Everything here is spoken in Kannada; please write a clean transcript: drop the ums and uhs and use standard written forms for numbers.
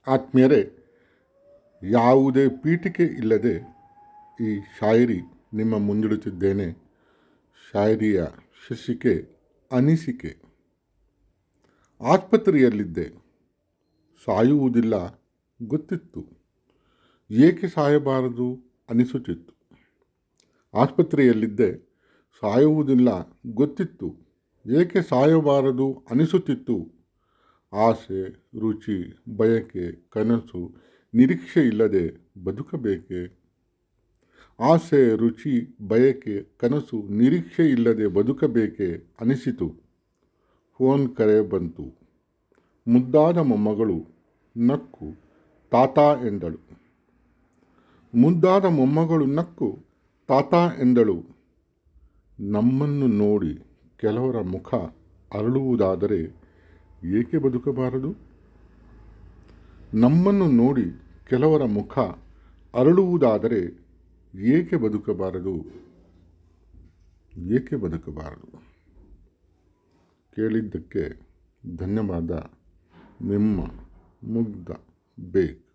ಆತ್ಮೀಯರೇ, ಯಾವುದೇ ಪೀಠಿಕೆ ಇಲ್ಲದೆ ಈ ಶಾಯರಿ ನಿಮ್ಮ ಮುಂದಿಡುತ್ತಿದ್ದೇನೆ. ಶಾಯರಿಯ ಶೀರ್ಷಿಕೆ ಅನಿಸಿಕೆ. ಆಸ್ಪತ್ರೆಯಲ್ಲಿದ್ದೆ, ಸಾಯುವುದಿಲ್ಲ ಗೊತ್ತಿತ್ತು, ಏಕೆ ಸಾಯಬಾರದು ಅನಿಸುತ್ತಿತ್ತು. ಆಸ್ಪತ್ರೆಯಲ್ಲಿದ್ದೆ, ಸಾಯುವುದಿಲ್ಲ ಗೊತ್ತಿತ್ತು, ಏಕೆ ಸಾಯಬಾರದು ಅನಿಸುತ್ತಿತ್ತು. ಆಸೆ, ರುಚಿ, ಬಯಕೆ, ಕನಸು, ನಿರೀಕ್ಷೆ ಇಲ್ಲದೆ ಬದುಕಬೇಕೆ? ಆಸೆ, ರುಚಿ, ಬಯಕೆ, ಕನಸು, ನಿರೀಕ್ಷೆ ಇಲ್ಲದೆ ಬದುಕಬೇಕೆ ಅನಿಸಿತು. ಫೋನ್ ಕರೆ ಬಂತು. ಮುದ್ದಾದ ಮೊಮ್ಮಗಳು ನಕ್ಕು ತಾತ ಎಂದಳು. ಮುದ್ದಾದ ಮೊಮ್ಮಗಳು ನಕ್ಕು ತಾತ ಎಂದಳು. ನಮ್ಮನ್ನು ನೋಡಿ ಕೆಲವರ ಮುಖ ಅರಳುವುದಾದರೆ ಏಕೆ ಬದುಕಬಾರದು? ನಮ್ಮನ್ನು ನೋಡಿ ಕೆಲವರ ಮುಖ ಅರಳುವುದಾದರೆ ಏಕೆ ಬದುಕಬಾರದು? ಏಕೆ ಬದುಕಬಾರದು? ಕೇಳಿದ್ದಕ್ಕೆ ಧನ್ಯವಾದ. ನಿಮ್ಮ ಮುಗ್ಧ ಬೇಕ್.